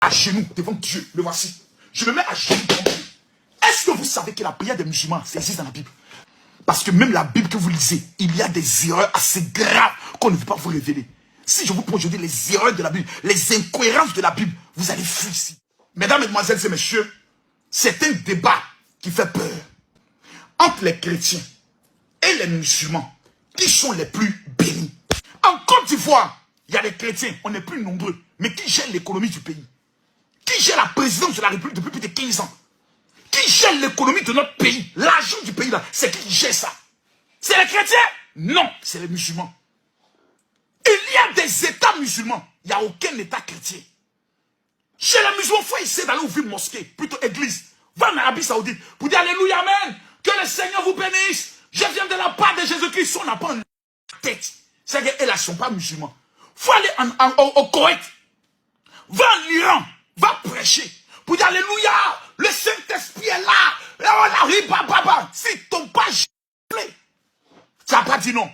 à genoux devant Dieu. Le voici. Je me mets à genoux devant Dieu. Est-ce que vous savez que la prière des musulmans, ça existe dans la Bible? Parce que même la Bible que vous lisez, il y a des erreurs assez graves qu'on ne veut pas vous révéler. Si je vous prends aujourd'hui les erreurs de la Bible, les incohérences de la Bible, vous allez fuir ici. Mesdames, mesdemoiselles et messieurs, c'est un débat qui fait peur. Entre les chrétiens et les musulmans, qui sont les plus bénis? En Côte d'Ivoire, il y a les chrétiens, on est plus nombreux, mais qui gèrent l'économie du pays? Qui gère la présidence de la République depuis plus de 15 ans? Qui gère l'économie de notre pays? L'argent du pays là, c'est qui gère ça? C'est les chrétiens? Non, c'est les musulmans. Il y a des États musulmans, il n'y a aucun État chrétien. Chez les musulmans, il faut essayer d'aller ouvrir mosquée, plutôt église. Va en Arabie Saoudite pour dire Alléluia, Amen. Que le Seigneur vous bénisse. Je viens de la part de Jésus-Christ. On n'a pas une tête. C'est qu'elles ne sont pas musulmans. Il faut aller au Koweït. Va en Iran. Va prêcher. Pour dire Alléluia. Le Saint-Esprit est là. Si ton page plaît, tu n'as pas dit non.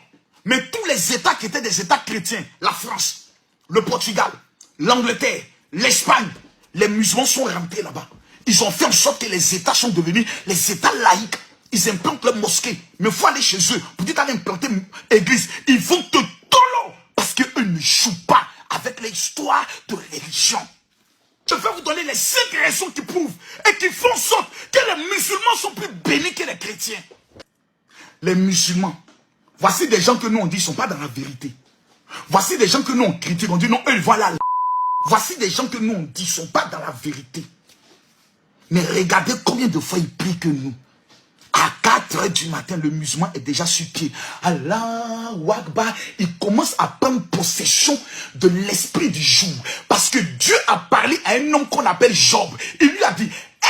Mais tous les États qui étaient des États chrétiens, la France, le Portugal, l'Angleterre, l'Espagne, les musulmans sont rentrés là-bas. Ils ont fait en sorte que les États sont devenus les États laïcs. Ils implantent leurs mosquées. Mais il faut aller chez eux. Pour dire d'aller implanter une église, ils vont te tolo. Parce qu'eux ne jouent pas avec l'histoire de religion. Je vais vous donner les 5 raisons qui prouvent et qui font en sorte que les musulmans sont plus bénis que les chrétiens. Les musulmans, voici des gens que nous on dit ne sont pas dans la vérité. Voici des gens que nous on critique, on dit non, eux ils vont là. Voici des gens que nous on dit ne sont pas dans la vérité. Mais regardez combien de fois ils prient que nous. À 4 h du matin, le musulman est déjà sur pied. Allahu Akbar, il commence à prendre possession de l'esprit du jour. Parce que Dieu a parlé à un homme qu'on appelle Job. Il lui a dit,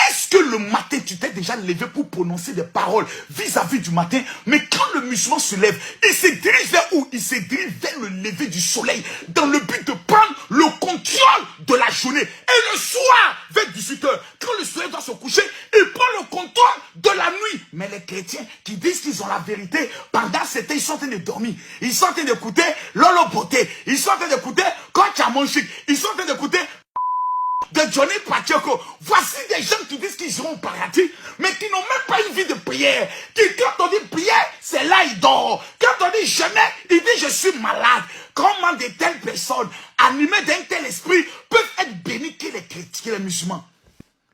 est-ce que le matin, tu t'es déjà levé pour prononcer des paroles vis-à-vis du matin? Mais quand le musulman se lève, il se dirige vers où? Il se dirige vers le lever du soleil, dans le but de prendre le contrôle de la journée. Et le soir, vers 18 h, quand le soleil doit se coucher, il prend le contrôle de la nuit. Mais les chrétiens qui disent qu'ils ont la vérité, pendant ce temps, ils sont en train de dormir. Ils sont en train d'écouter Lolo Beauté. Ils sont en train d'écouter Coach Amonchik. Ils sont en train d'écouter de Johnny Pacheco. Voici des gens qui disent qu'ils iront au paradis, mais qui n'ont même pas une vie de prière. Qui, quand on dit prière, c'est là il dort. Quand on dit jeûner, il dit je suis malade. Comment de telles personnes, animées d'un tel esprit, peuvent être bénies que les chrétiens, les musulmans?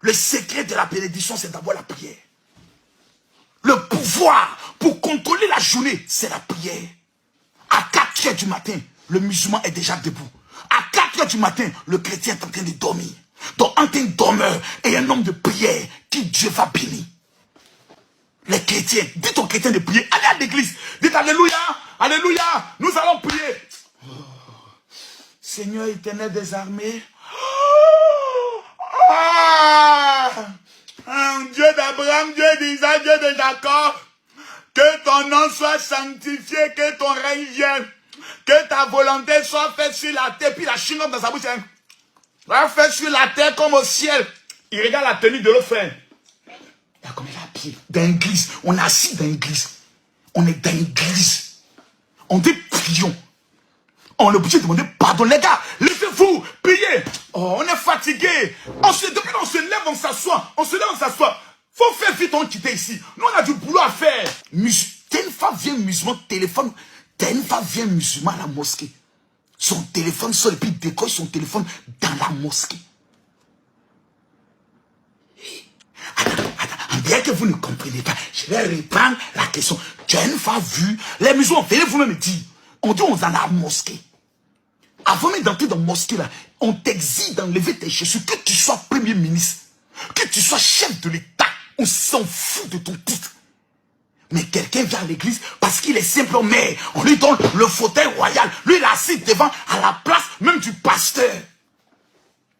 Le secret de la bénédiction, c'est d'abord la prière. Le pouvoir pour contrôler la journée, c'est la prière. À 4 h du matin, le musulman est déjà debout. À 4 h du matin, le chrétien est en train de dormir. Donc, entre un dormeur et un homme de prière, qui Dieu va bénir? Les chrétiens, dites aux chrétiens de prier, allez à l'église, dites Alléluia, Alléluia, nous allons prier. Oh, Seigneur éternel des armées, Dieu d'Abraham, Dieu d'Isaac, Dieu de Jacob, que ton nom soit sanctifié, que ton règne vienne, que ta volonté soit faite sur la terre, puis la chine dans sa bouche, hein. Va faire sur la terre comme au ciel. Il regarde la tenue de l'autre frère. Il a comme il a pied. Dans l'église. On est assis dans l'église. On est dans l'église. On dit prions. On est obligé de demander pardon. Les gars, levez-vous, priez. Oh, on est fatigué. Depuis qu'on se lève, on s'assoit. On se lève, on s'assoit. Faut faire vite, on quitte ici. Nous, on a du boulot à faire. T'as une femme vient musulman, téléphone. T'as une femme vient musulman à la mosquée. Son téléphone sonne et puis il décolle son téléphone dans la mosquée. On dirait que vous ne comprenez pas. Je vais reprendre la question. Tu as une fois vu, les musulmans, venez vous-même me dire. On dit on est dans la mosquée. Avant même d'entrer dans la mosquée, là, on t'exige d'enlever tes chaussures, que tu sois premier ministre, que tu sois chef de l'État. On s'en fout de ton titre. Mais quelqu'un vient à l'église parce qu'il est simple maire. On lui donne le fauteuil royal. Lui, il est assis devant à la place même du pasteur.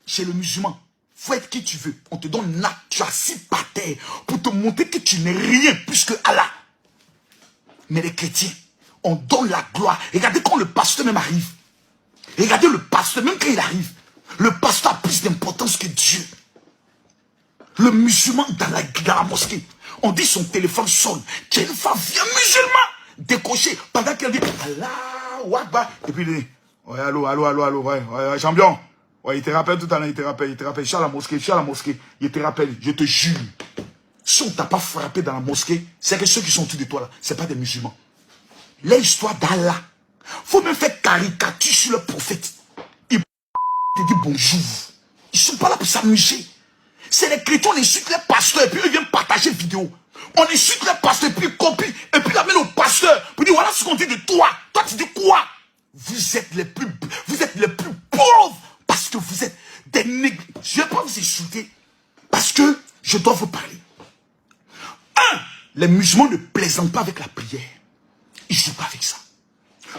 Chez le musulman, faut être qui tu veux. On te donne là, tu es assis par terre pour te montrer que tu n'es rien plus que Allah. Mais les chrétiens, on donne la gloire. Regardez quand le pasteur même arrive. Regardez le pasteur, même quand il arrive. Le pasteur a plus d'importance que Dieu. Le musulman dans la mosquée. On dit son téléphone sonne. Tu es une femme vieux musulman décoché pendant qu'elle dit Allah, Akbar. Et puis il dit, ouais, allô, ouais, champion. Ouais, il te rappelle tout à l'heure, il te rappelle. Je suis à la mosquée, il te rappelle, je te jure. Si on ne t'a pas frappé dans la mosquée, c'est que ceux qui sont autour de toi là, ce n'est pas des musulmans. L'histoire d'Allah, faut même faire caricature sur le prophète. Il te dit bonjour. Ils ne sont pas là pour s'amuser. C'est les chrétiens, on insulte les pasteurs et puis eux viennent partager vidéo. On insulte les pasteurs et puis ils copient et puis ils amènent au pasteur pour dire voilà ce qu'on dit de toi. Toi tu dis quoi? Vous êtes les plus pauvres parce que vous êtes des négligés. Je ne vais pas vous insulter parce que je dois vous parler. Les musulmans ne plaisantent pas avec la prière. Ils ne jouent pas avec ça.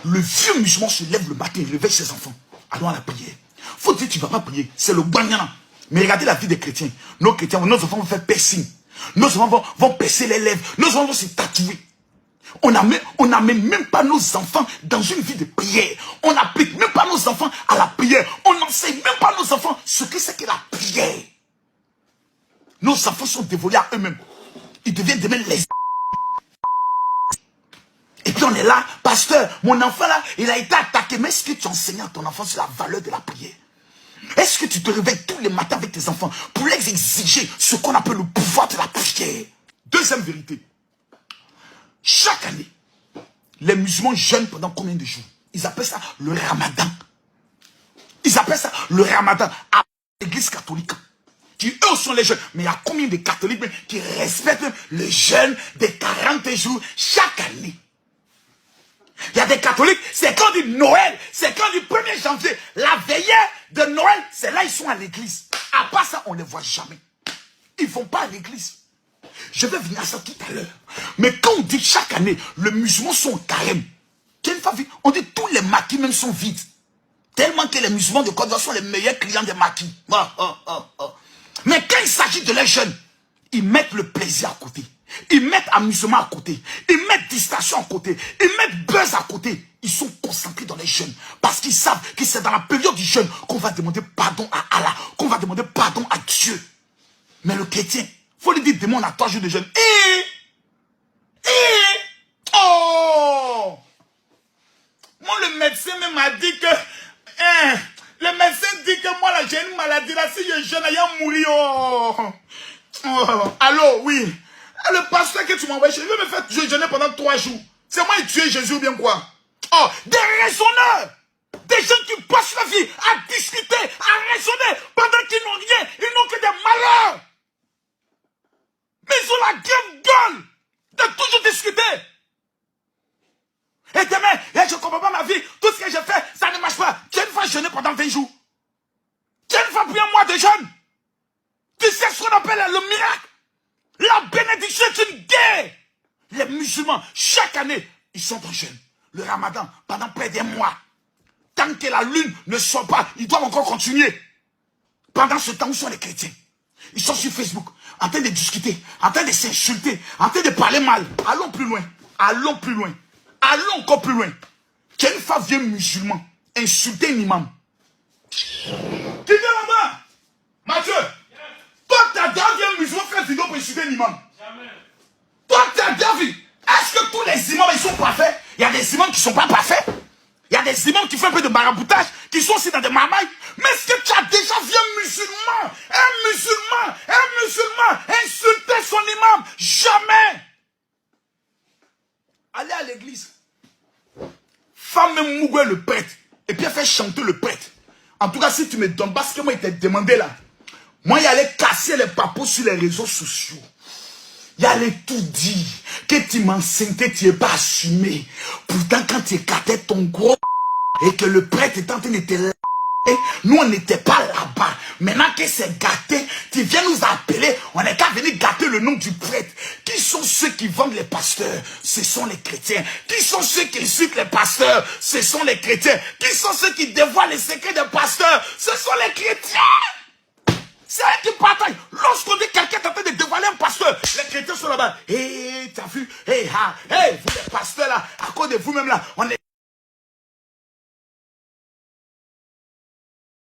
Le vieux musulman se lève le matin, il réveille ses enfants. Allons à la prière. Faut dire tu ne vas pas prier. C'est le bagnana. Mais regardez la vie des chrétiens. Nos chrétiens, nos enfants vont faire piercing. Nos enfants vont percer les lèvres. Nos enfants vont se tatouer. On n'amène même pas nos enfants dans une vie de prière. On n'applique même pas nos enfants à la prière. On n'enseigne même pas à nos enfants ce que c'est que la prière. Nos enfants sont dévolus à eux-mêmes. Ils deviennent demain les... Et puis on est là, pasteur, mon enfant là, il a été attaqué. Mais est-ce que tu enseignes à ton enfant sur la valeur de la prière? Est-ce que tu te réveilles tous les matins avec tes enfants pour les exiger ce qu'on appelle le pouvoir de la prière? Deuxième vérité. Chaque année, les musulmans jeûnent pendant combien de jours? Ils appellent ça le ramadan. Ils appellent ça le ramadan à l'église catholique. Qui eux sont les jeunes. Mais il y a combien de catholiques qui respectent le jeûne des 40 jours chaque année? Il y a des catholiques, c'est quand on dit Noël, c'est quand on dit 1er janvier. La veillée de Noël, c'est là ils sont à l'église. À part ça, on ne les voit jamais. Ils ne vont pas à l'église. Je vais venir à ça tout à l'heure. Mais quand on dit chaque année, les musulmans sont au carême. On dit tous les maquis même sont vides. Tellement que les musulmans de Côte d'Ivoire sont les meilleurs clients des maquis. Mais quand il s'agit de les jeunes, ils mettent le plaisir à côté. Ils mettent amusement à côté. Ils mettent distraction à côté. Ils mettent buzz à côté. Ils sont concentrés dans les jeûnes. Parce qu'ils savent que c'est dans la période du jeûne qu'on va demander pardon à Allah. Qu'on va demander pardon à Dieu. Mais le chrétien, il faut lui dire, demande à 3 jours de jeûne. Oh! Moi, le médecin même m'a dit que... le médecin dit que moi, là, j'ai une maladie. Là, si je jeûne, il va mourir. Allô, oui. Le pasteur que tu m'as envoyé, je vais me faire jeûner pendant 3 jours. C'est moi qui tuer Jésus ou bien quoi? Oh, des raisonneurs! Des gens qui passent la vie à discuter, à raisonner, pendant qu'ils n'ont rien, ils n'ont que des malheurs. Mais ils ont la grande gueule de toujours discuter. Et demain, je ne comprends pas ma vie, tout ce que j'ai fait, ça ne marche pas. Tu as une fois jeûné pendant 20 jours. Tu as une fois pris un mois de jeûne. Tu sais ce qu'on appelle le miracle. La bénédiction est une guerre. Les musulmans, chaque année, ils sont en jeûne. Le ramadan, pendant près d'un mois. Tant que la lune ne sort pas, ils doivent encore continuer. Pendant ce temps, où sont les chrétiens? Ils sont sur Facebook, en train de discuter, en train de s'insulter, en train de parler mal. Allons plus loin. Allons plus loin. Allons encore plus loin. Quelle fois vient musulman insulter un imam? Qui vient là-bas? Mathieu? Toi, tu as déjà vu un musulman faire une vidéo pour insulter un imam? Jamais. Toi, tu as déjà vu? Est-ce que tous les imams, ils sont parfaits? Il y a des imams qui ne sont pas parfaits. Il y a des imams qui font un peu de maraboutage, qui sont aussi dans des marmailles. Mais est-ce que tu as déjà vu un musulman insulter son imam? Jamais. Allez à l'église. Femme mougue le prêtre. Et puis elle fait chanter le prêtre. En tout cas, si tu me donnes pas ce que moi, il t'a demandé là. Moi, il allait casser les papos sur les réseaux sociaux. Il allait tout dire. Que tu m'enseignes, que tu n'es pas assumé. Pourtant, quand tu écartais ton gros et que le prêtre était en train de te là, nous, on n'était pas là-bas. Maintenant que c'est gâté, tu viens nous appeler. On n'est qu'à venir gâter le nom du prêtre. Qui sont ceux qui vendent les pasteurs? Ce sont les chrétiens. Qui sont ceux qui insultent les pasteurs? Ce sont les chrétiens. Qui sont ceux qui dévoilent les secrets des pasteurs? Ce sont les chrétiens. C'est eux qui partagent. Lorsqu'on dit quelqu'un est en train de dévoiler un pasteur, les chrétiens sont là-bas. Hé, t'as vu? Hé, vous les pasteurs là, à cause de vous-même là, on est...